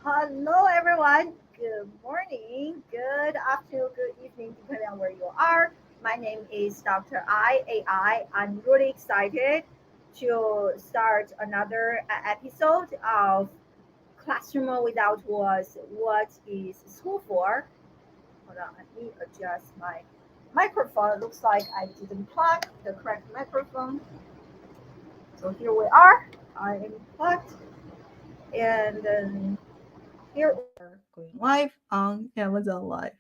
Hello, everyone. Good morning, good afternoon, good evening, depending on where you are. My name is Dr. I. I'm really excited to start another episode of Classroom Without Was. What is school for? Hold on, let me adjust my microphone. It looks like I didn't plug the correct microphone. So here we are. I am plugged. And then here we are going live on Amazon Live.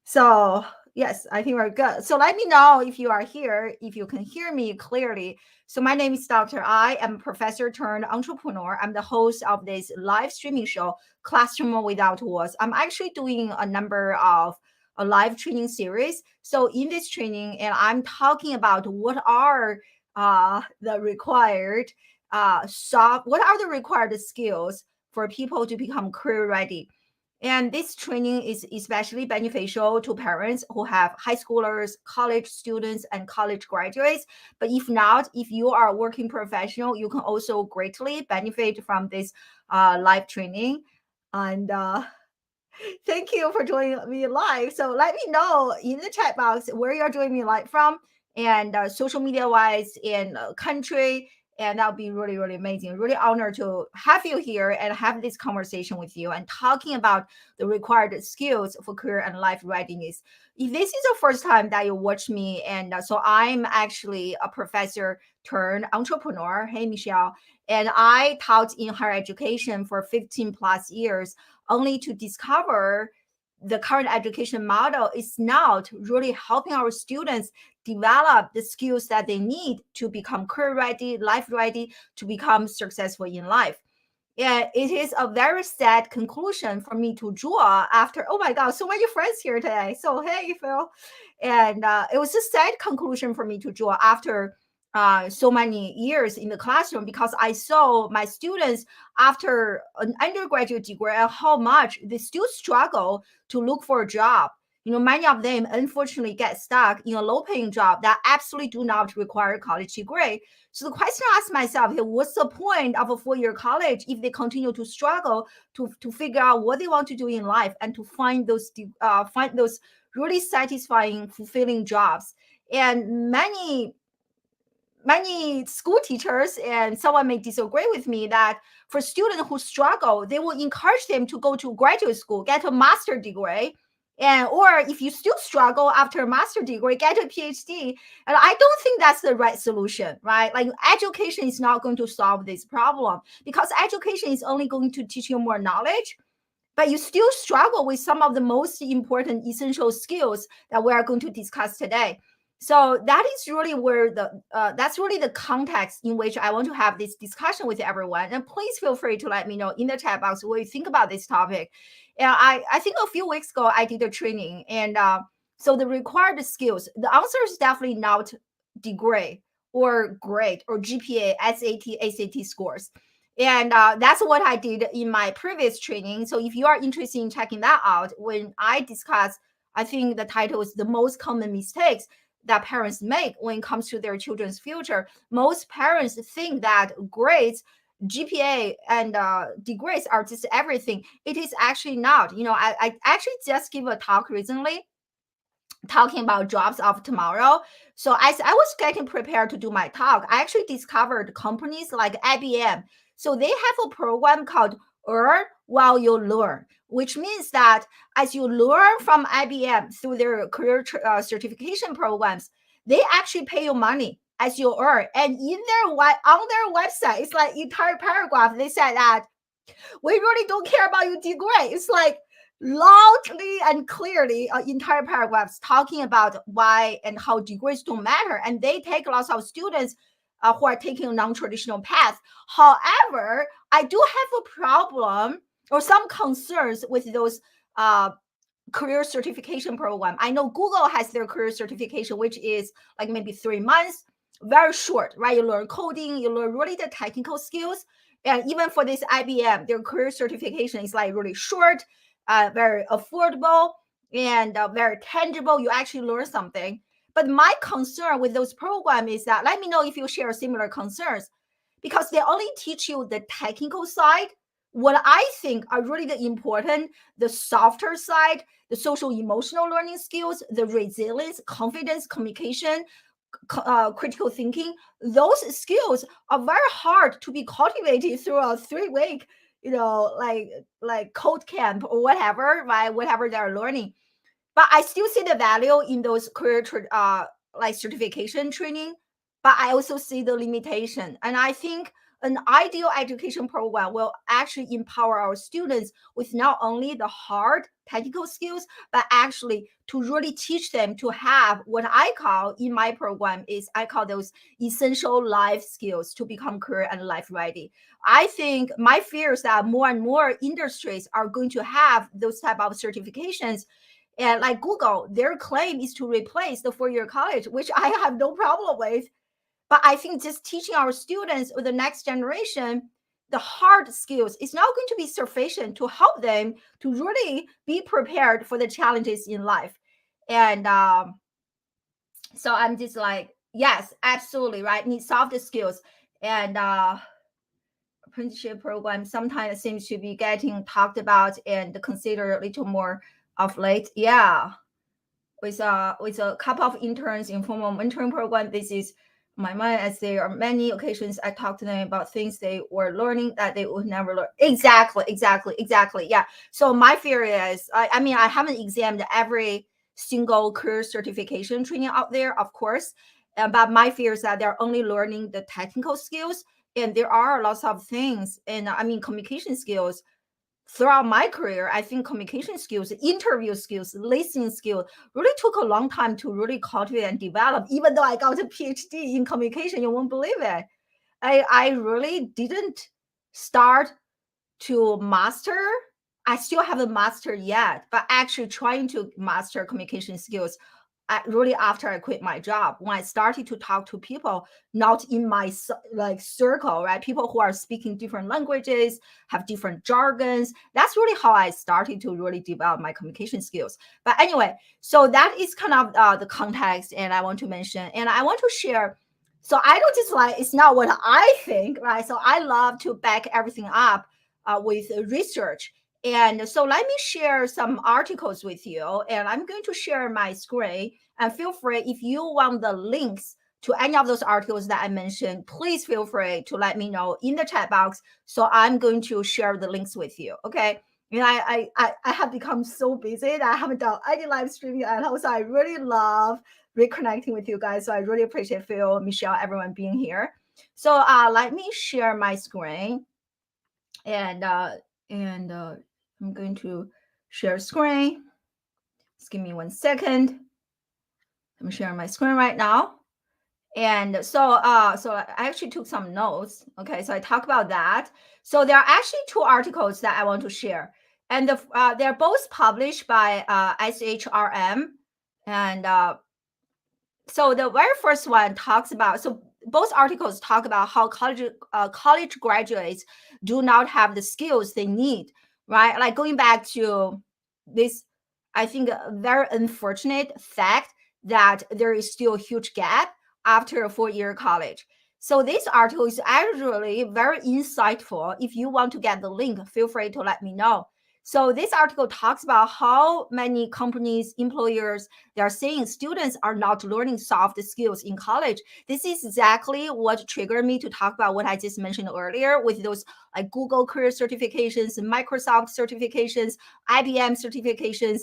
So, yes, I think we're good. So, let me know if you are here, if you can hear me clearly. So, my name is Dr. I. I'm a professor turned entrepreneur. I'm the host of this live streaming show, Classroom Without Walls. I'm actually doing a number of a live training series. So, in this training, and I'm talking about what are the required what are the required skills for people to become career ready. And this training is especially beneficial to parents who have high schoolers, college students, and college graduates. But if not, if you are a working professional, you can also greatly benefit from this live training. And thank you for joining me live. So let me know in the chat box where you're joining me live from and social media wise in country. And that'll be really, really amazing. Really honored to have you here and have this conversation with you and talking about the required skills for career and life readiness. If this is the first time that you watch me, and so I'm actually a professor turned entrepreneur. Hey, Michelle. And I taught in higher education for 15 plus years only to discover the current education model is not really helping our students develop the skills that they need to become career ready, life ready, to become successful in life. Yeah, it is a very sad conclusion for me to draw after, oh my God, so many friends here today. So, hey, Phil. And it was a sad conclusion for me to draw after so many years in the classroom because I saw my students after an undergraduate degree and how much they still struggle to look for a job. Many of them unfortunately get stuck in a low-paying job that absolutely do not require a college degree. So the question I ask myself here, what's the point of a four-year college if they continue to struggle to figure out what they want to do in life and to find those really satisfying, fulfilling jobs? And many school teachers and someone may disagree with me that for students who struggle, they will encourage them to go to graduate school, get a master degree, and or if you still struggle after a master degree, get a PhD. And I don't think that's the right solution, right? Like education is not going to solve this problem because education is only going to teach you more knowledge, but you still struggle with some of the most important essential skills that we are going to discuss today. So that is really where that's really the context in which I want to have this discussion with everyone. And please feel free to let me know in the chat box what you think about this topic. And I think a few weeks ago I did a training, and so the required skills, the answer is definitely not degree or grade or GPA, SAT, ACT scores. And that's what I did in my previous training. So if you are interested in checking that out, when I discuss, I think the title is the most common mistakes that parents make when it comes to their children's future. Most parents think that grades, GPA, and degrees are just everything. It is actually not. I actually just gave a talk recently talking about jobs of tomorrow. So as I was getting prepared to do my talk, I actually discovered companies like IBM. So they have a program called Earn While You Learn, which means that as you learn from IBM through their career certification programs, they actually pay you money as you earn. And on their website, it's like entire paragraph. They said that we really don't care about your degree. It's like loudly and clearly entire paragraphs talking about why and how degrees don't matter. And they take lots of students who are taking a non-traditional path. However, I do have a problem or some concerns with those career certification program. I know Google has their career certification, which is like maybe 3 months, very short, right? You learn coding, you learn really the technical skills. And even for this IBM, their career certification is like really short, very affordable, and very tangible. You actually learn something. But my concern with those programs is that, let me know if you share similar concerns, because they only teach you the technical side what I think are really the important, the softer side, the social emotional learning skills, the resilience, confidence, communication, critical thinking, those skills are very hard to be cultivated through a 3 week, like code camp or whatever, right? Whatever they're learning. But I still see the value in those career like certification training, but I also see the limitation. And I think an ideal education program will actually empower our students with not only the hard technical skills, but actually to really teach them to have what I call in my program is I call those essential life skills to become career and life ready. I think my fear is that more and more industries are going to have those type of certifications. And like Google, their claim is to replace the 4-year college, which I have no problem with. But I think just teaching our students or the next generation the hard skills is not going to be sufficient to help them to really be prepared for the challenges in life. And so I'm just like, yes, absolutely, right? Need soft skills. And apprenticeship program sometimes seems to be getting talked about and considered a little more of late. Yeah, with a couple of interns in formal mentoring program. This is my mind, as there are many occasions I talk to them about things they were learning that they would never learn. Exactly. Yeah. So my fear is, I mean, I haven't examined every single career certification training out there, of course, but my fear is that they're only learning the technical skills, and there are lots of things, and I mean, communication skills throughout my career. I think communication skills, interview skills, listening skill really took a long time to really cultivate and develop. Even though I got a PhD in communication, you won't believe it. I really didn't start to master. I still haven't mastered yet, but actually trying to master communication skills really after I quit my job, when I started to talk to people not in my like circle, right? People who are speaking different languages, have different jargons. That's really how I started to really develop my communication skills. But anyway, so that is kind of the context, and I want to mention, and I want to share. So I don't just like, it's not what I think, right? So I love to back everything up with research. And so let me share some articles with you, and I'm going to share my screen. And feel free, if you want the links to any of those articles that I mentioned, please feel free to let me know in the chat box. So I'm going to share the links with you. Okay. And I have become so busy that I haven't done any live streaming at all. So I really love reconnecting with you guys. So I really appreciate Phil, Michelle, everyone being here. So let me share my screen, and I'm going to share screen. Just give me 1 second. I'm sharing my screen right now. And so I actually took some notes. Okay, so I talk about that. So there are actually 2 articles that I want to share, and they're both published by SHRM. And so the very first one talks about, so both articles talk about how college graduates do not have the skills they need, right? Like going back to this, I think a very unfortunate fact that there is still a huge gap after a 4-year college. So this article is actually very insightful. If you want to get the link, feel free to let me know. So this article talks about how many companies, employers, they're saying students are not learning soft skills in college. This is exactly what triggered me to talk about what I just mentioned earlier with those like Google career certifications, Microsoft certifications, IBM certifications.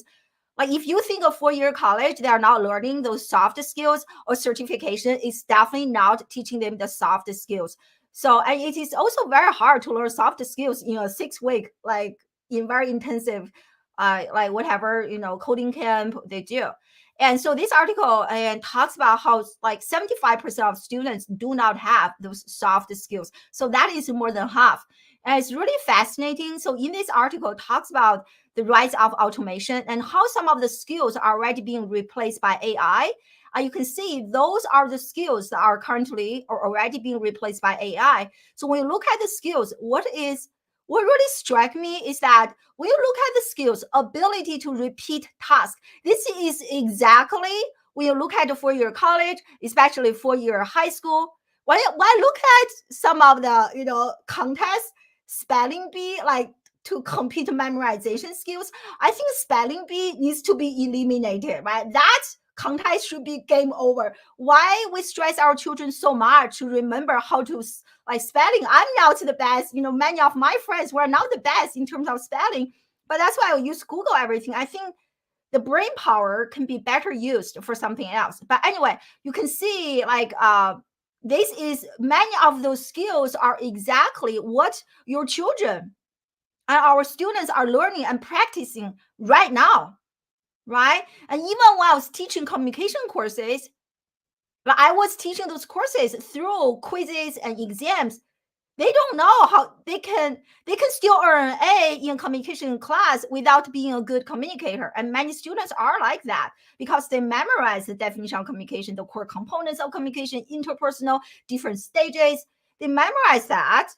Like if you think of 4-year college, they are not learning those soft skills, or certification is definitely not teaching them the soft skills. So, and it is also very hard to learn soft skills in a 6-week, like in very intensive, like whatever, coding camp they do. And so this article and talks about how like 75% of students do not have those soft skills. So that is more than half. And it's really fascinating. So in this article, it talks about the rise of automation and how some of the skills are already being replaced by AI. You can see those are the skills that are currently or already being replaced by AI. So when you look at the skills, what really struck me is that when you look at the skills, ability to repeat tasks, this is exactly when you look at the 4-year college, especially 4-year high school. When I look at some of the contests, spelling bee, like to compete memorization skills, I think spelling bee needs to be eliminated, right? That context should be game over. Why we stress our children so much to remember how to like spelling? I'm not the best. Many of my friends were not the best in terms of spelling, but that's why I use Google everything. I think the brain power can be better used for something else. But anyway, you can see like this is many of those skills are exactly what your children and our students are learning and practicing right now, right? And even when I was teaching communication courses, I was teaching those courses through quizzes and exams. They don't know how they can still earn an A in communication class without being a good communicator. And many students are like that because they memorize the definition of communication, the core components of communication, interpersonal, different stages. They memorize that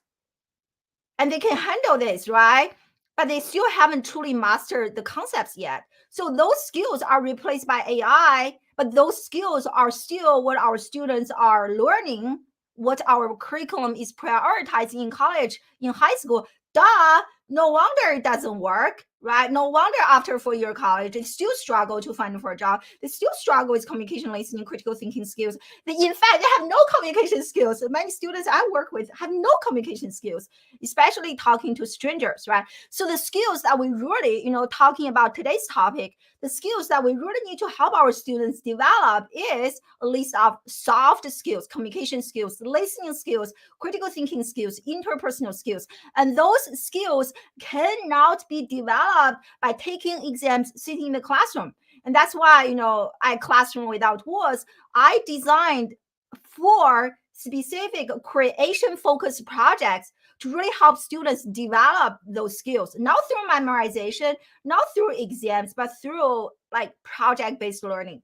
and they can handle this, right? But they still haven't truly mastered the concepts yet. So those skills are replaced by AI, but those skills are still what our students are learning, what our curriculum is prioritizing in college, in high school. Duh, no wonder it doesn't work, right? No wonder after 4-year college, they still struggle to find for a job. They still struggle with communication, listening, critical thinking skills. In fact, they have no communication skills. Many students I work with have no communication skills, especially talking to strangers, right? So the skills that we really, talking about today's topic, the skills that we really need to help our students develop is a list of soft skills, communication skills, listening skills, critical thinking skills, interpersonal skills. And those skills cannot be developed by taking exams, sitting in the classroom. And that's why, I Classroom Without Walls, I designed 4 specific creation-focused projects to really help students develop those skills, not through memorization, not through exams, but through like project-based learning.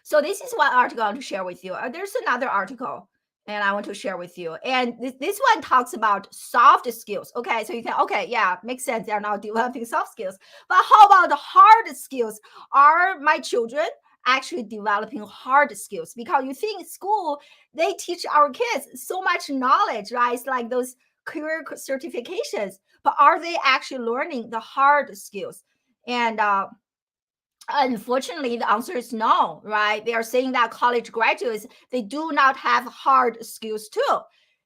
So this is one article I want to share with you. There's another article and I want to share with you. And this one talks about soft skills. Okay, so you can, yeah, makes sense. They're now developing soft skills. But how about the hard skills? Are my children actually developing hard skills? Because you think school, they teach our kids so much knowledge, right? It's like those career certifications. But are they actually learning the hard skills? And unfortunately, the answer is no, right? They are saying that college graduates, they do not have hard skills too.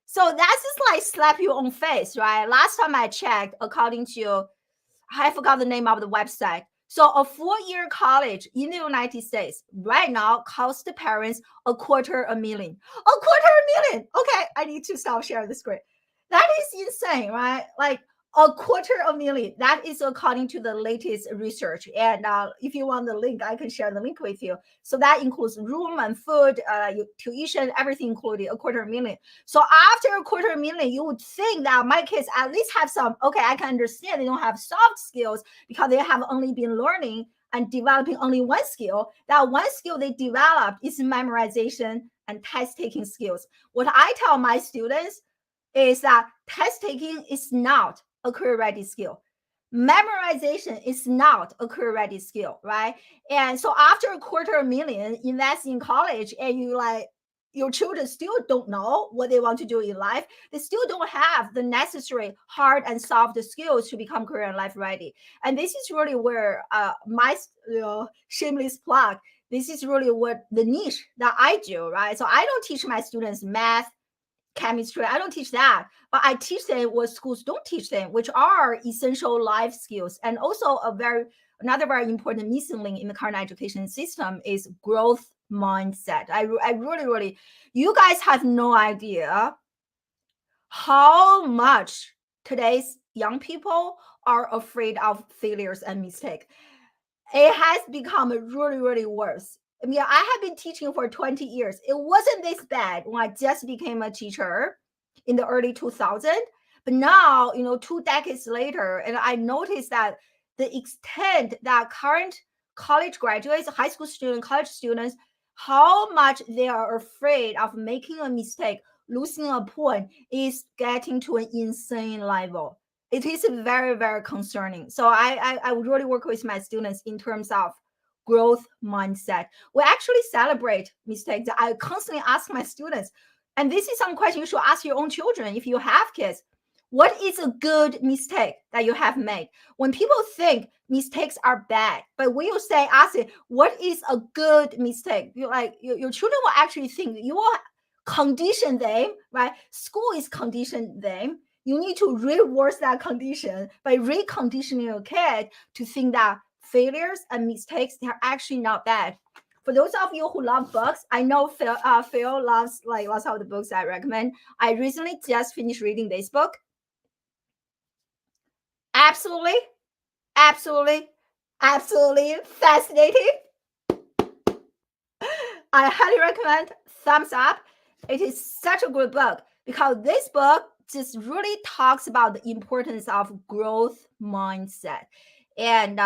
So that's just like slap your own face, right? Last time I checked, according to, I forgot the name of the website. So a 4-year college in the United States right now costs the parents $250,000. $250,000. Okay, I need to stop sharing the screen. That is insane, right? Like $250,000. That is according to the latest research. And if you want the link, I can share the link with you. So that includes room and food, tuition, everything included, $250,000. So after $250,000, you would think that my kids at least have some, I can understand they don't have soft skills because they have only been learning and developing only one skill. That one skill they developed is memorization and test taking skills. What I tell my students is that test taking is not a career ready skill. Memorization is not a career ready skill, right? And so after $250,000 invest in college and your children still don't know what they want to do in life. They still don't have the necessary hard and soft skills to become career and life ready. And this is really where my shameless plug, this is really what the niche that I do, right? So I don't teach my students math, chemistry. I don't teach that, but I teach them what schools don't teach them, which are essential life skills. And also another very important missing link in the current education system is growth mindset. I really, you guys have no idea how much today's young people are afraid of failures and mistakes. It has become really worse. I mean, I have been teaching for 20 years. It wasn't this bad when I just became a teacher in the early 2000s. But now, 2 decades later, and I noticed that the extent that current college graduates, high school students, college students, how much they are afraid of making a mistake, losing a point is getting to an insane level. It is very concerning. So I would really work with my students in terms of growth mindset. We actually celebrate mistakes. I constantly ask my students, and this is some question you should ask your own children if you have kids. What is a good mistake that you have made? When people think mistakes are bad, but when you ask it, what is a good mistake? Your children will actually think, you will condition them, right? School is condition them. You need to reinforce that condition by reconditioning your kid to think that failures and mistakes, they're actually not bad. For those of you who love books, I know Phil loves like lots of the books I recommend. I recently just finished reading this book. Absolutely, absolutely, absolutely fascinating. I highly recommend. Thumbs up. It is such a good book because this book just really talks about the importance of growth mindset. And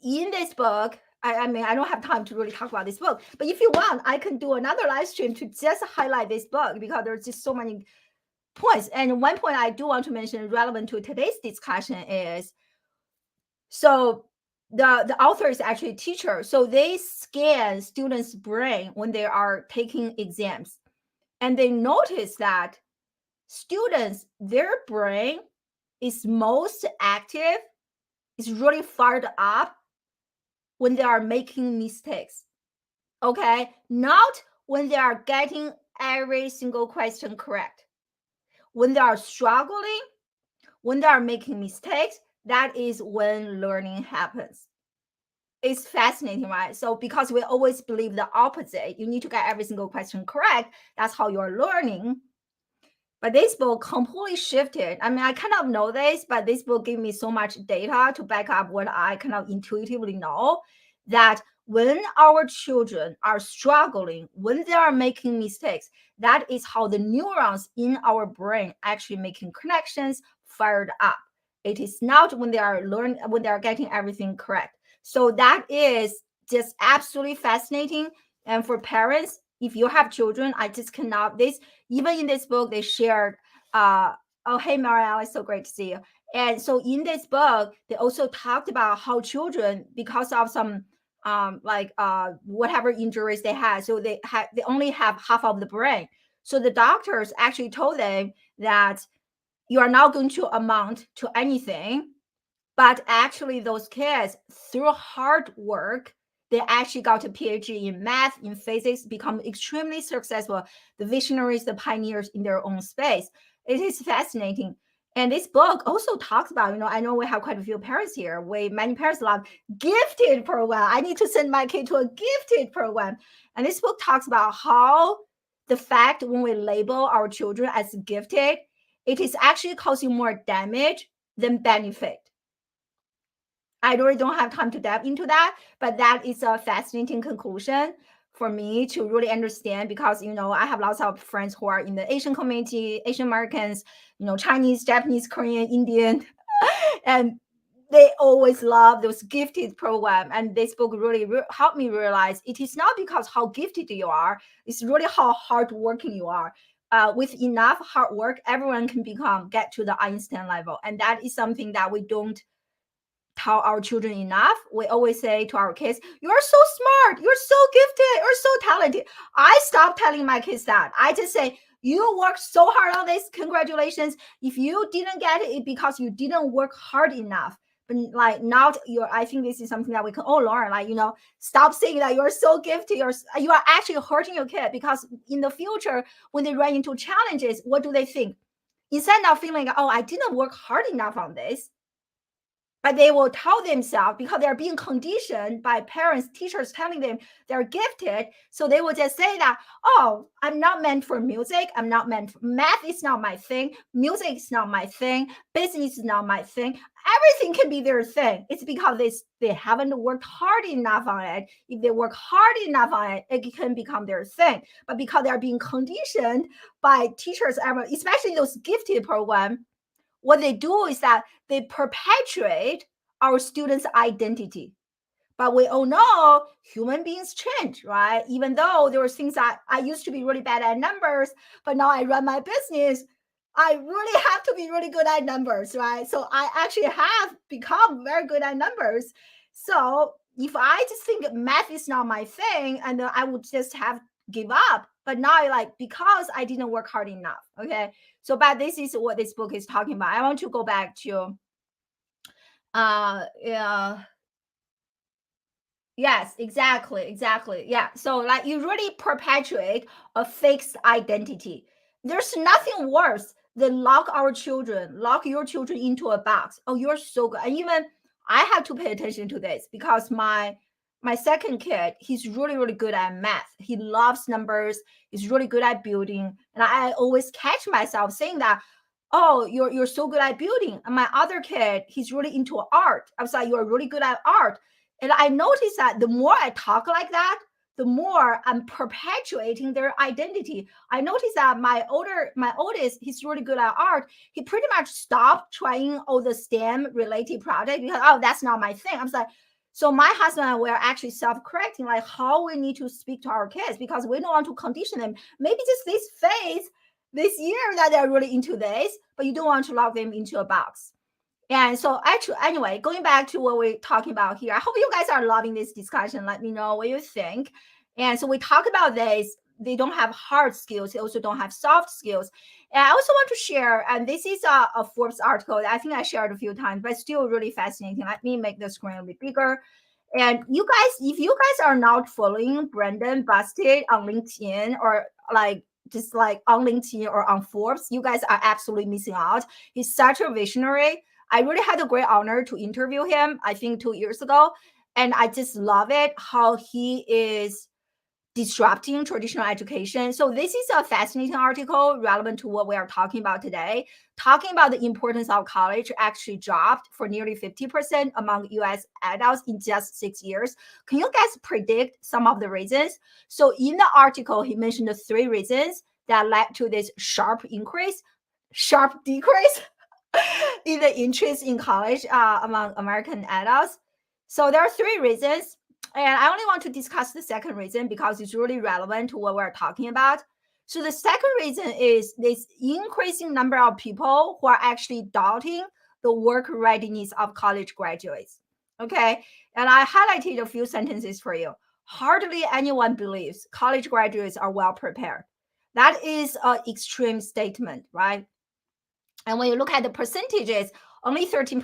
in this book, I mean, I don't have time to really talk about this book, but if you want, I can do another live stream to just highlight this book because there's just so many points. And one point I do want to mention relevant to today's discussion is, so the author is actually a teacher. So they scan students' brain when they are taking exams. And they notice that students, their brain is most active, is really fired up when they are making mistakes. Okay? Not when they are getting every single question correct. When they are struggling, when they are making mistakes, that is when learning happens. It's fascinating, right? So because we always believe the opposite, you need to get every single question correct. That's how you're learning. But this book completely shifted. I mean, I kind of know this, but this book gave me so much data to back up what I kind of intuitively know, that when our children are struggling, when they are making mistakes, that is how the neurons in our brain actually making connections fired up. It is not when they are when they are getting everything correct. So that is just absolutely fascinating. And for parents, if you have children, I just cannot, this, even in this book, they shared, oh, hey, Marielle, it's so great to see you. And so in this book, they also talked about how children, because of some whatever injuries they had, so they only have half of the brain. So the doctors actually told them that you are not going to amount to anything, but actually those kids, through hard work, they actually got a PhD in math, in physics, become extremely successful, the visionaries, the pioneers in their own space. It is fascinating. And this book also talks about, I know we have quite a few parents here. Many parents love gifted program. I need to send my kid to a gifted program. And this book talks about how the fact when we label our children as gifted, it is actually causing more damage than benefit. I really don't have time to dive into that, but that is a fascinating conclusion for me to really understand, because I have lots of friends who are in the Asian community, Asian Americans, Chinese, Japanese, Korean, Indian, and they always love those gifted program. And this book really helped me realize it is not because how gifted you are, it's really how hardworking you are. With enough hard work, everyone can get to the Einstein level, and that is something that we don't tell our children enough. We always say to our kids, you're so smart, you're so gifted, you're so talented. I stopped telling my kids that. I just say, you worked so hard on this, congratulations. If you didn't get it, because you didn't work hard enough. But I think this is something that we can all learn. Stop saying that you're so gifted, you are actually hurting your kid, because in the future, when they run into challenges, what do they think? Instead of feeling like, oh, I didn't work hard enough on this, but they will tell themselves, because they're being conditioned by parents, teachers telling them they're gifted. So they will just say that, oh, I'm not meant for music. I'm not meant for math. Is not my thing. Music is not my thing. Business is not my thing. Everything can be their thing. It's because they haven't worked hard enough on it. If they work hard enough on it, it can become their thing. But because they're being conditioned by teachers, especially those gifted programs, what they do is that they perpetuate our students' identity. But we all know human beings change, right? Even though there were things that I used to be really bad at numbers, but now I run my business, I really have to be really good at numbers, right? So I actually have become very good at numbers. So if I just think math is not my thing, and then I would just have give up. But now, because I didn't work hard enough, okay? So, but this is what this book is talking about. I want to go back to, yeah. Yes, exactly. Yeah. So like you really perpetuate a fixed identity. There's nothing worse than lock your children into a box. Oh, you're so good. And even I have to pay attention to this because my second kid, he's really, really good at math. He loves numbers. He's really good at building. And I always catch myself saying that, oh, you're so good at building. And my other kid, he's really into art. I was like, you're really good at art. And I noticed that the more I talk like that, the more I'm perpetuating their identity. I noticed that my oldest, he's really good at art. He pretty much stopped trying all the STEM related projects because, oh, that's not my thing. I was like, so my husband and I were actually self-correcting, like how we need to speak to our kids because we don't want to condition them. Maybe just this phase, this year that they're really into this, but you don't want to lock them into a box. And so actually, anyway, going back to what we're talking about here, I hope you guys are loving this discussion. Let me know what you think. And so we talk about this. They don't have hard skills. They also don't have soft skills. And I also want to share, and this is a Forbes article that I think I shared a few times, but still really fascinating. Let me make the screen a bit bigger. And you guys, if you guys are not following Brandon Busted on LinkedIn or like just like on LinkedIn or on Forbes, you guys are absolutely missing out. He's such a visionary. I really had a great honor to interview him, I think 2 years ago. And I just love it how he is disrupting traditional education. So this is a fascinating article relevant to what we are talking about today, talking about the importance of college actually dropped for nearly 50% among US adults in just 6 years. Can you guys predict some of the reasons? So in the article, he mentioned the 3 reasons that led to this sharp decrease in the interest in college among American adults. So there are 3 reasons. And I only want to discuss the second reason because it's really relevant to what we're talking about. So the second reason is this increasing number of people who are actually doubting the work readiness of college graduates. Okay. And I highlighted a few sentences for you. Hardly anyone believes college graduates are well prepared. That is an extreme statement, right? And when you look at the percentages, only 13%,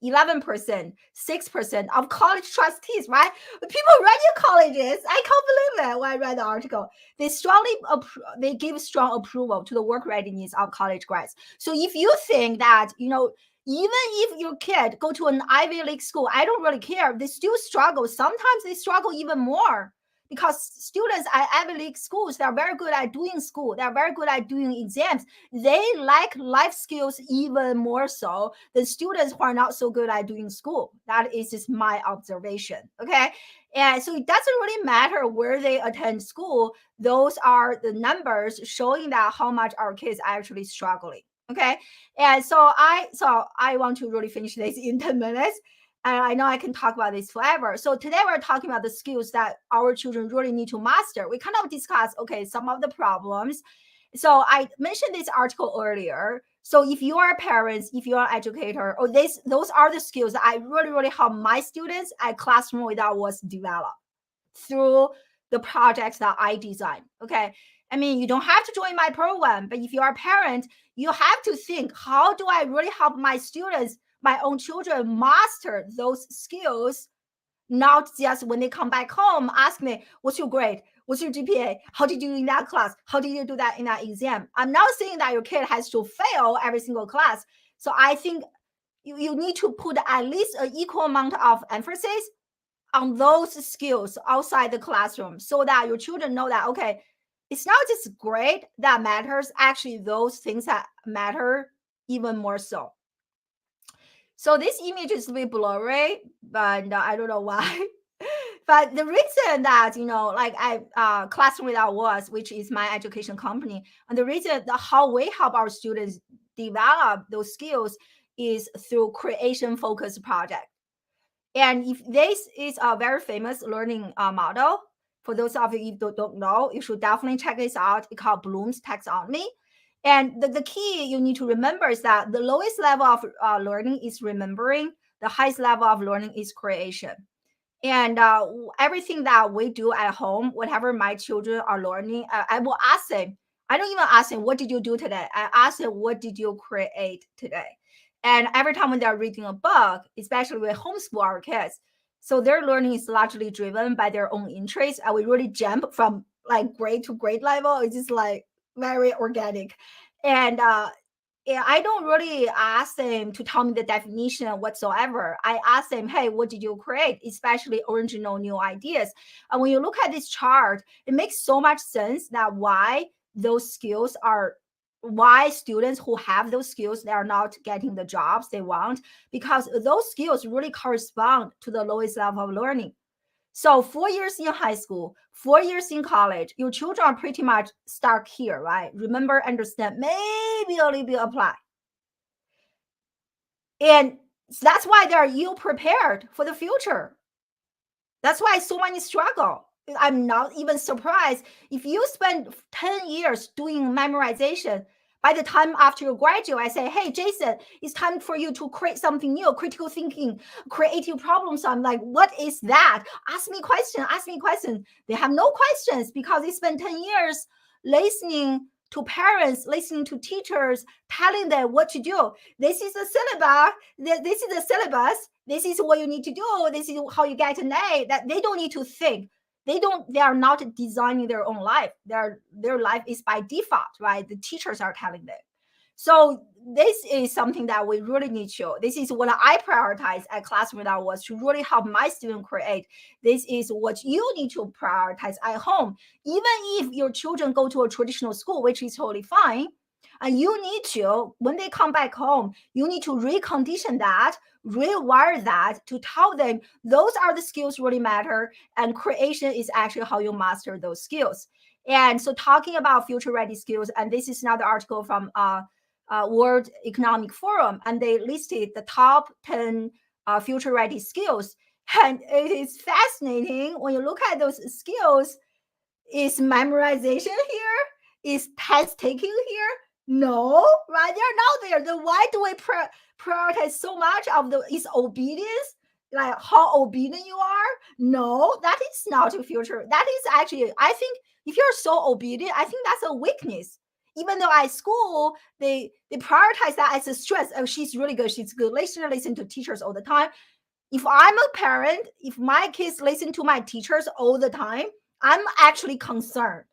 11%, 6% of college trustees, right? People running colleges, I can't believe it when I read the article. They give strong approval to the work readiness of college grads. So if you think that, even if your kid go to an Ivy League school, I don't really care. They still struggle. Sometimes they struggle even more because students at Ivy League schools, they're very good at doing school. They're very good at doing exams. They like life skills even more so than students who are not so good at doing school. That is just my observation, okay? And so it doesn't really matter where they attend school. Those are the numbers showing that how much our kids are actually struggling, okay? And so I want to really finish this in 10 minutes. And I know I can talk about this forever. So today we're talking about the skills that our children really need to master. We kind of discussed, okay, some of the problems. So I mentioned this article earlier. So if you are parents, if you are an educator, or those are the skills that I really, really help my students at Classroom Without Walls develop through the projects that I design. Okay. I mean, you don't have to join my program, but if you are a parent, you have to think, how do I really help my students, my own children, master those skills? Not just when they come back home, ask me, what's your grade? What's your GPA? How did you do in that class? How did you do that in that exam? I'm not saying that your kid has to fail every single class. So I think you need to put at least an equal amount of emphasis on those skills outside the classroom so that your children know that, okay, it's not just grade that matters. Actually, those things that matter even more so. So this image is a bit blurry, but I don't know why. But the reason that, like Classroom Without Walls, which is my education company, and the reason that how we help our students develop those skills is through creation-focused project. And if this is a very famous learning model, for those of you who don't know, you should definitely check this out. It's called Bloom's taxonomy. And the key you need to remember is that the lowest level of learning is remembering. The highest level of learning is creation. And everything that we do at home, whatever my children are learning, I will ask them, I don't even ask them, what did you do today? I ask them, what did you create today? And every time when they're reading a book, especially we homeschool our kids, so their learning is largely driven by their own interests. And we really jump from like grade to grade level. It's just like very organic. And yeah, I don't really ask them to tell me the definition whatsoever. I ask them, hey, what did you create? Especially original new ideas. And when you look at this chart, it makes so much sense that why those skills are, why students who have those skills, they are not getting the jobs they want, because those skills really correspond to the lowest level of learning. So 4 years in high school, 4 years in college, your children are pretty much stuck here, right? Remember, understand, maybe a little bit apply. And that's why they're ill prepared for the future. That's why so many struggle. I'm not even surprised if you spend 10 years doing memorization. By the time after you graduate, I say, hey, Jason, it's time for you to create something new, critical thinking, creative problem solving. Like, what is that? Ask me question, ask me question. They have no questions because they spend 10 years listening to parents, listening to teachers, telling them what to do. This is the syllabus. This is the syllabus. This is what you need to do. This is how you get an A. That they don't need to think. They are not designing their own life. Their life is by default, right? The teachers are telling them. So this is something that we really need to. This is what I prioritize at Classroom Without Walls to really help my student create. This is what you need to prioritize at home. Even if your children go to a traditional school, which is totally fine, and you need to, when they come back home, you need to recondition that, rewire that to tell them those are the skills really matter, and creation is actually how you master those skills. And so talking about future ready skills, and this is another article from World Economic Forum, and they listed the top 10 future ready skills. And it is fascinating when you look at those skills. Is memorization here? Is test taking here? No, right? They're not there. Then why do we prioritize so much of the, is obedience? Like how obedient you are? No, that is not a future. That is actually, I think if you're so obedient, I think that's a weakness. Even though at school, they prioritize that as a strength. Oh, she's really good. She's good. Listen to teachers all the time. If I'm a parent, if my kids listen to my teachers all the time, I'm actually concerned.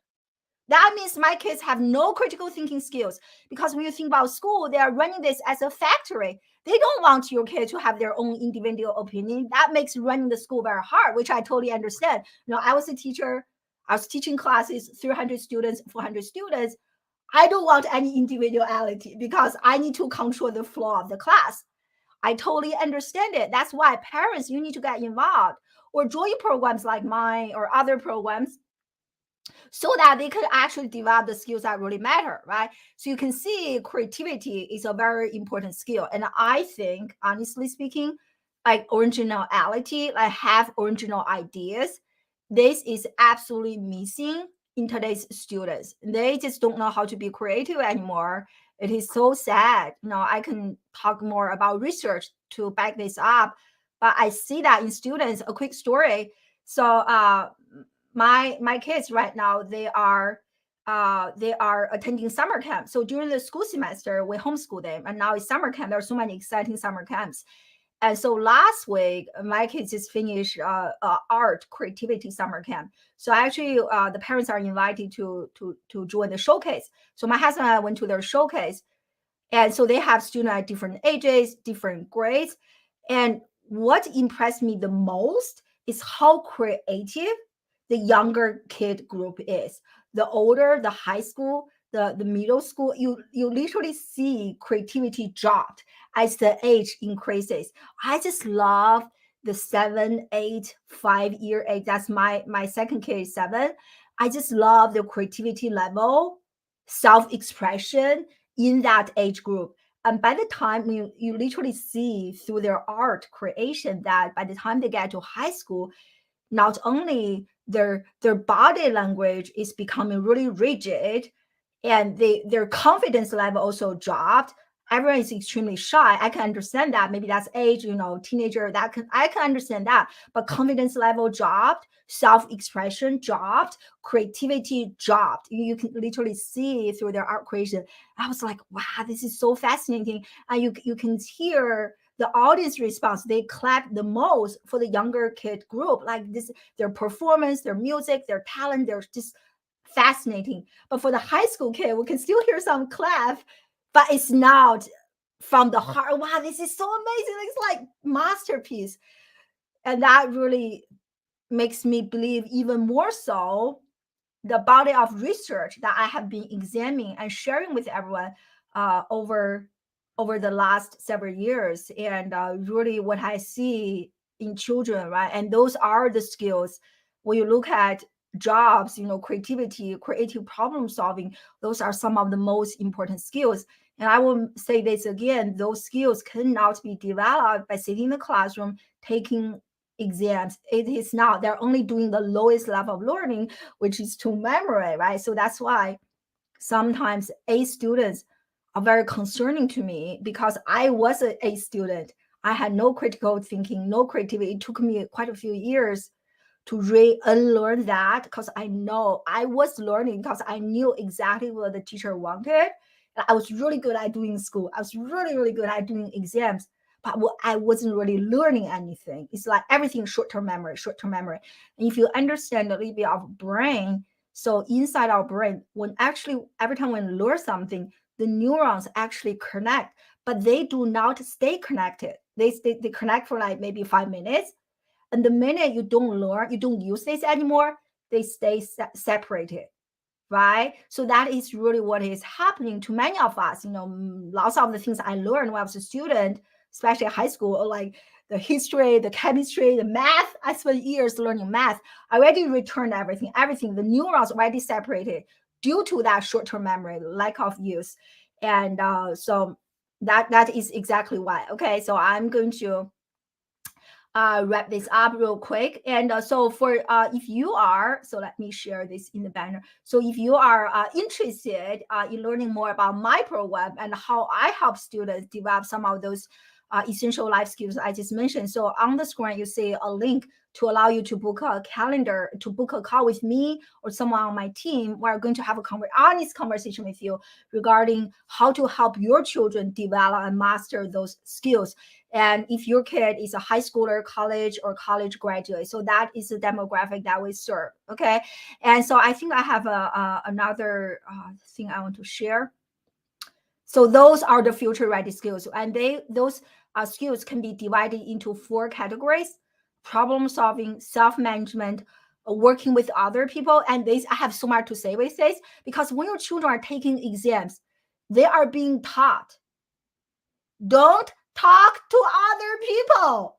That means my kids have no critical thinking skills, because when you think about school, they are running this as a factory. They don't want your kid to have their own individual opinion. That makes running the school very hard, which I totally understand. I was a teacher. I was teaching classes, 300 students, 400 students. I don't want any individuality because I need to control the flow of the class. I totally understand it. That's why parents, you need to get involved or join programs like mine or other programs so that they can actually develop the skills that really matter, right? So you can see creativity is a very important skill. And I think, honestly speaking, like originality, like have original ideas, this is absolutely missing in today's students. They just don't know how to be creative anymore. It is so sad. I can talk more about research to back this up, but I see that in students. A quick story. So my kids right now, they are attending summer camp. So during the school semester, we homeschool them, and now it's summer camp. There are so many exciting summer camps. And so last week, my kids just finished art creativity summer camp. So actually, the parents are invited to join the showcase. So my husband and I went to their showcase, and so they have students at different ages, different grades. And what impressed me the most is how creative the younger kid group is. The older, the high school, the middle school, you literally see creativity dropped as the age increases. I just love the 7, 8, 5-year age. That's my second kid is 7. I just love the creativity level, self-expression in that age group. And by the time you literally see through their art creation that by the time they get to high school, not only their body language is becoming really rigid, and their confidence level also dropped. everyone is extremely shy. I can understand that. Maybe that's age, teenager, I can understand that. But confidence level dropped, self-expression dropped, creativity dropped. You can literally see through their art creation. I was like, wow, this is so fascinating. And you can hear the audience response. They clap the most for the younger kid group. Like this, their performance, their music, their talent, they're just fascinating. But for the high school kid, we can still hear some clap, but it's not from the heart. Wow, this is so amazing. It's like masterpiece. And that really makes me believe even more so the body of research that I have been examining and sharing with everyone over the last several years, and really what I see in children, right? And those are the skills. When you look at jobs, creativity, creative problem solving, those are some of the most important skills. And I will say this again: those skills cannot be developed by sitting in the classroom taking exams. It is not. They're only doing the lowest level of learning, which is to memory, right? So that's why sometimes A students are very concerning to me, because I was an A student. I had no critical thinking, no creativity. It took me quite a few years to unlearn that, because I know I was learning because I knew exactly what the teacher wanted. And I was really good at doing school. I was really, really good at doing exams, but I wasn't really learning anything. It's like everything short-term memory, short-term memory. And if you understand a little bit of brain, so inside our brain, when actually every time we learn something, the neurons actually connect, but they do not stay connected. They connect for like maybe 5 minutes, and the minute you don't learn, you don't use this anymore, they stay separated, right? So that is really what is happening to many of us. Lots of the things I learned when I was a student, especially high school, or like the history, the chemistry, the math. I spent years learning math. I already returned everything. The neurons already separated due to that short-term memory, lack of use. And so that is exactly why. Okay, so I'm going to wrap this up real quick. And so for if you are, so let me share this in the banner. So if you are interested in learning more about my program and how I help students develop some of those essential life skills I just mentioned. So on the screen, you see a link to allow you to book a calendar, to book a call with me or someone on my team. We're going to have a honest conversation with you regarding how to help your children develop and master those skills. And if your kid is a high schooler, college, or college graduate, so that is the demographic that we serve. Okay. And so I think I have another thing I want to share. So those are the future ready skills, and those skills can be divided into 4 categories: problem solving, self-management, working with other people. And this, I have so much to say with this, because when your children are taking exams, they are being taught, don't talk to other people,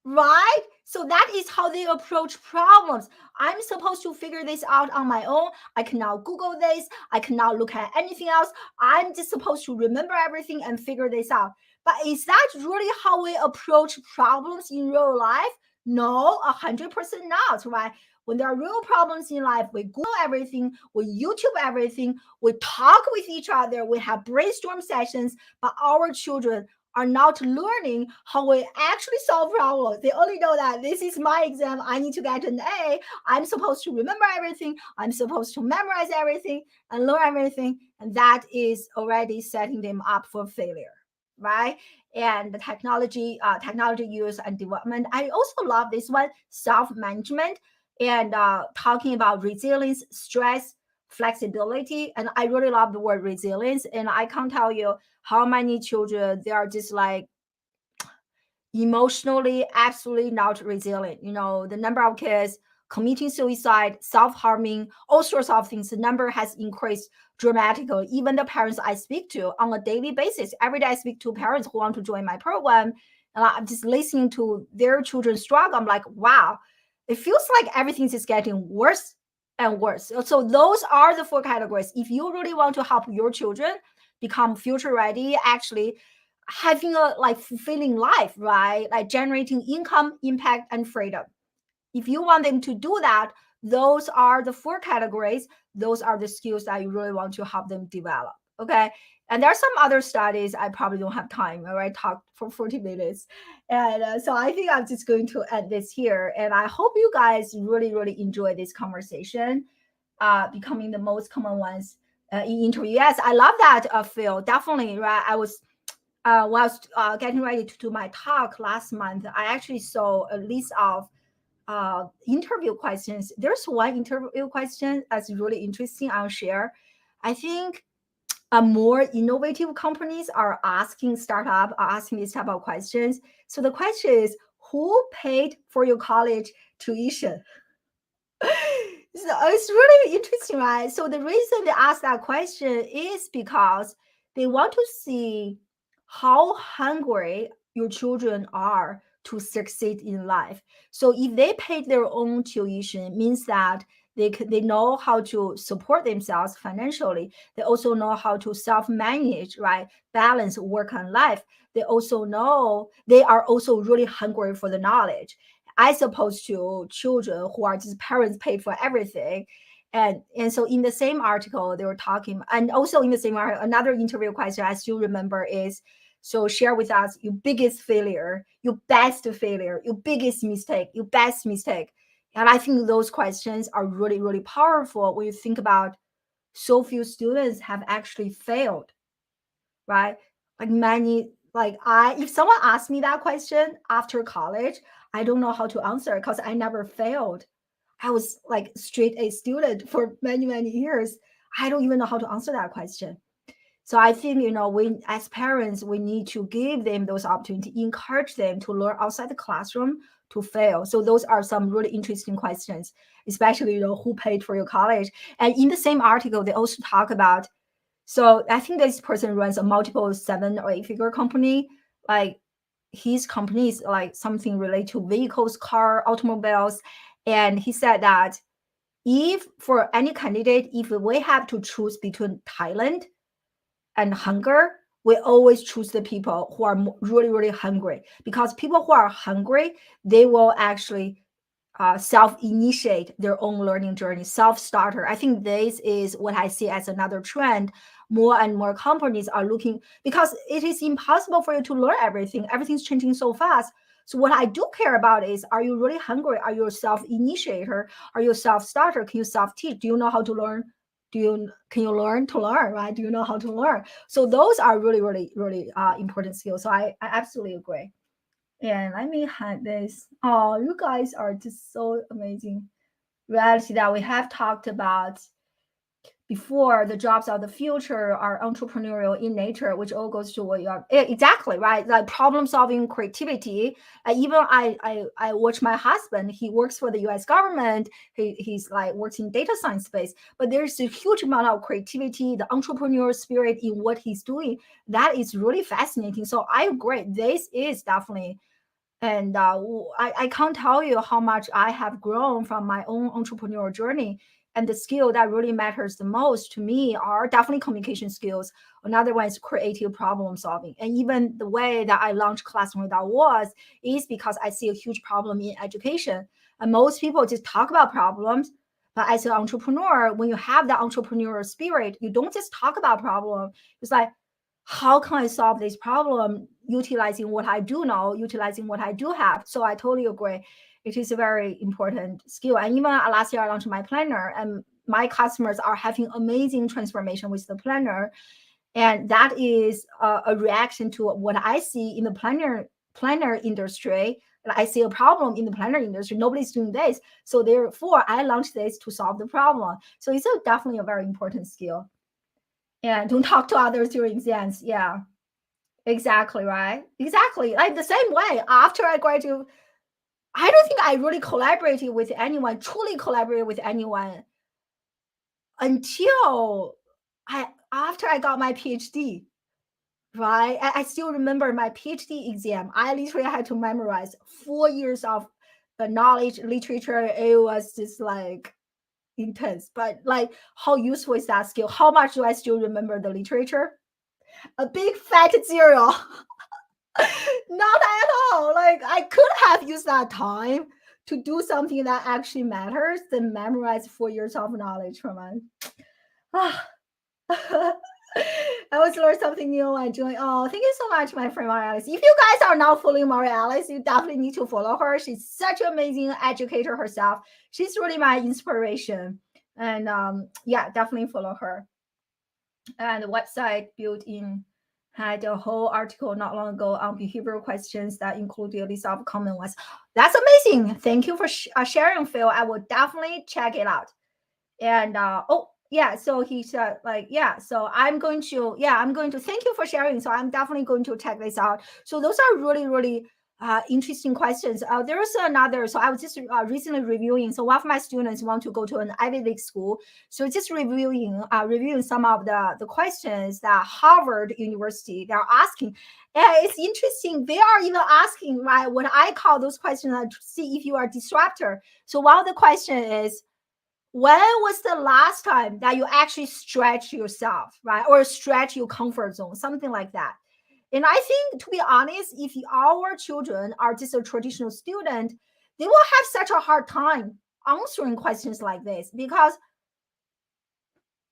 right? So that is how they approach problems. I'm supposed to figure this out on my own. I cannot Google this. I cannot look at anything else. I'm just supposed to remember everything and figure this out. But is that really how we approach problems in real life? No, 100% not, right? When there are real problems in life, we Google everything, we YouTube everything, we talk with each other, we have brainstorm sessions, but our children are not learning how we actually solve problems. They only know that this is my exam. I need to get an A. I'm supposed to remember everything. I'm supposed to memorize everything and learn everything. And that is already setting them up for failure, right? And the technology use and development. I also love this one, self-management, and talking about resilience, stress, flexibility. And I really love the word resilience. And I can't tell you how many children, they are just like emotionally absolutely not resilient. The number of kids committing suicide, self-harming, all sorts of things, the number has increased dramatically. Even the parents I speak to on a daily basis, every day I speak to parents who want to join my program, and I'm just listening to their children struggle. I'm like, wow, it feels like everything's just getting worse and worse. So those are the 4 categories. If you really want to help your children become future ready, actually having a like fulfilling life, right? Like generating income, impact, and freedom. If you want them to do that, those are the 4 categories. Those are the skills that you really want to help them develop. Okay. And there are some other studies. I probably don't have time. I talked for 40 minutes. And so I think I'm just going to end this here. And I hope you guys really, really enjoy this conversation, becoming the most common ones in interview. Yes, I love that, Phil. Definitely, right? I was whilst getting ready to do my talk last month, I actually saw a list of interview questions. There's one interview question that's really interesting. I'll share. I think more innovative companies are asking startup are asking these type of questions. So the question is, who paid for your college tuition? So it's really interesting, right? So the reason they ask that question is because they want to see how hungry your children are to succeed in life. So if they paid their own tuition, it means that they know how to support themselves financially. They also know how to self-manage, right? Balance work and life. They also know they are also really hungry for the knowledge, as opposed to children who are just parents paid for everything. And so in the same article they were talking, and also in the same article, another interview question I still remember is, so share with us your biggest failure, your best failure, your biggest mistake, your best mistake. And I think those questions are really, really powerful when you think about so few students have actually failed, right? Like many, like if someone asked me that question after college, I don't know how to answer because I never failed. I was like straight A student for many, many years. I don't even know how to answer that question. So I think, we as parents, we need to give them those opportunities, encourage them to learn outside the classroom to fail. So those are some really interesting questions, especially, who paid for your college. And in the same article, they also talk about, so I think this person runs a multiple 7 or 8 figure company. Like his company is like something related to vehicles, car, automobiles. And he said that if for any candidate, if we have to choose between talent and hunger, we always choose the people who are really, really hungry, because people who are hungry, they will actually self-initiate their own learning journey, self-starter. I think this is what I see as another trend. More and more companies are looking, because it is impossible for you to learn everything. Everything's changing so fast. So what I do care about is, are you really hungry? Are you a self-initiator? Are you a self-starter? Can you self-teach? Do you know how to learn? Can you learn to learn, right? Do you know how to learn? So those are really, really, really important skills. So I absolutely agree. And let me hide this. Oh, you guys are just so amazing. Reality that we have talked about before, the jobs of the future are entrepreneurial in nature, which all goes to what you are exactly right. Like problem solving, creativity. Even I watch my husband. He works for the U.S. government. He's like works in data science space, but there's a huge amount of creativity, the entrepreneurial spirit in what he's doing. That is really fascinating. So I agree. This is definitely. And I can't tell you how much I have grown from my own entrepreneurial journey. And the skill that really matters the most to me are definitely communication skills. Another one is creative problem solving. And even the way that I launched Classroom Without Walls is because I see a huge problem in education. And most people just talk about problems. But as an entrepreneur, when you have that entrepreneurial spirit, you don't just talk about problem. It's like, how can I solve this problem utilizing what I do know, utilizing what I do have? So I totally agree. It is a very important skill. And even last year, I launched my planner, and my customers are having amazing transformation with the planner. And that is a reaction to what I see in the planner industry. I see a problem in the planner industry. Nobody's doing this. So therefore, I launched this to solve the problem. So it's definitely a very important skill. And don't talk to others during exams. Yeah, exactly, right? Exactly. Like the same way, after I graduated, I don't think I really collaborated with anyone, truly collaborated with anyone until after I got my PhD, right? I still remember my PhD exam. I literally had to memorize 4 years of the knowledge, literature. It was just like intense. But like, how useful is that skill? How much do I still remember the literature? A big fat zero. Not at all. Like I could have used that time to do something that actually matters than memorize 4 years of knowledge from it. I always learn something new and join. Oh, thank you so much, my friend Maria Alice. If you guys are not following Maria Alice, you definitely need to follow her. She's such an amazing educator herself. She's really my inspiration. And yeah, definitely follow her. And the website built in had a whole article not long ago on behavioral questions that included a list of common ones. That's amazing. Thank you for sharing, Phil. I will definitely check it out. And oh yeah, so he said like, yeah, so I'm going to thank you for sharing. So I'm definitely going to check this out. So those are really, really interesting questions. There's another, so I was just recently reviewing. So one of my students want to go to an Ivy League school. So just reviewing some of the questions that Harvard University they're asking. And it's interesting. They are even asking, right, what I call those questions to see if you are a disruptor. So one of the question is, when was the last time that you actually stretch yourself, right? Or stretch your comfort zone, something like that. And I think, to be honest, if our children are just a traditional student, they will have such a hard time answering questions like this because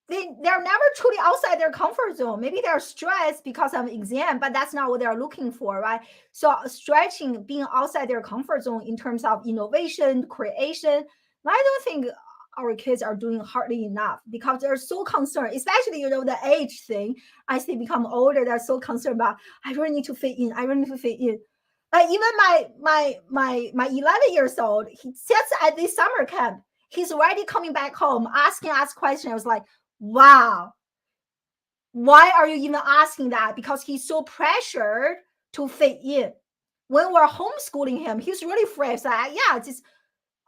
they're never truly outside their comfort zone. Maybe they're stressed because of exam, but that's not what they're looking for, right? So stretching, being outside their comfort zone in terms of innovation, creation, I don't think our kids are doing hardly enough because they're so concerned, especially, the age thing. As they become older, they're so concerned about, I really need to fit in. I really need to fit in. Like even my 11 years old, he sits at this summer camp. He's already coming back home, asking us questions. I was like, wow, why are you even asking that? Because he's so pressured to fit in. When we're homeschooling him, he's really afraid. So yeah, just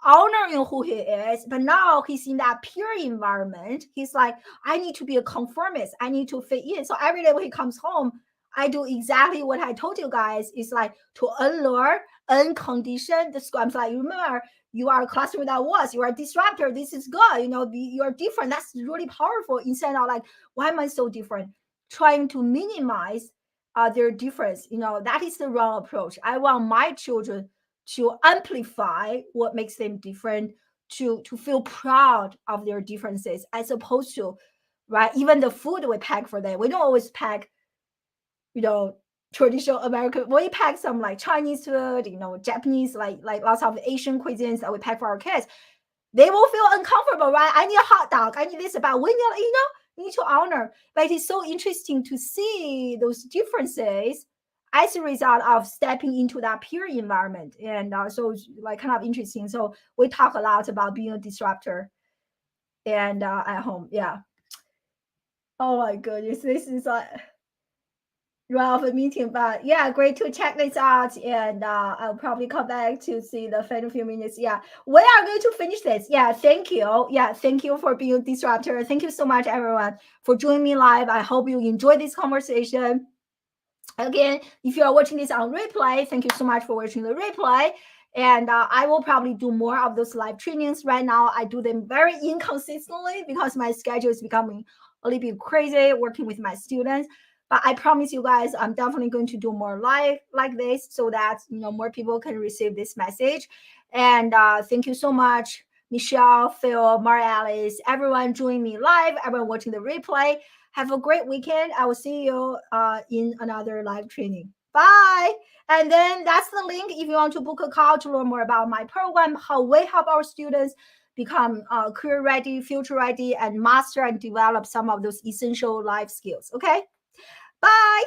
honoring who he is. But now he's in that peer environment. He's like, I need to be a conformist. I need to fit in. So every day when he comes home, I do exactly what I told you guys. It's like to unlearn, uncondition the school. I'm like, remember, you are a classroom that was, you are a disruptor. This is good. You're different. That's really powerful. Instead of like, why am I so different? Trying to minimize their difference. That is the wrong approach. I want my children to amplify what makes them different, to feel proud of their differences, as opposed to, right, even the food we pack for them. We don't always pack, traditional American. We pack some like Chinese food, Japanese, like lots of Asian cuisines that we pack for our kids. They will feel uncomfortable, right? I need a hot dog. I need this. About when you need to honor. But it's so interesting to see those differences as a result of stepping into that peer environment. And so it's like kind of interesting. So we talk a lot about being a disruptor and at home. Yeah. Oh my goodness. This is like of a meeting, but yeah, great to check this out. And I'll probably come back to see the final few minutes. Yeah, we are going to finish this. Yeah, thank you. Yeah, thank you for being a disruptor. Thank you so much, everyone, for joining me live. I hope you enjoyed this conversation. Again, if you are watching this on replay, thank you so much for watching the replay. And I will probably do more of those live trainings. Right now, I do them very inconsistently because my schedule is becoming a little bit crazy working with my students. But I promise you guys, I'm definitely going to do more live like this so that more people can receive this message. And thank you so much, Michelle, Phil, Maria Alice, everyone joining me live, everyone watching the replay. Have a great weekend. I will see you in another live training. Bye. And then that's the link if you want to book a call to learn more about my program, how we help our students become career ready, future ready, and master and develop some of those essential life skills. Okay. Bye.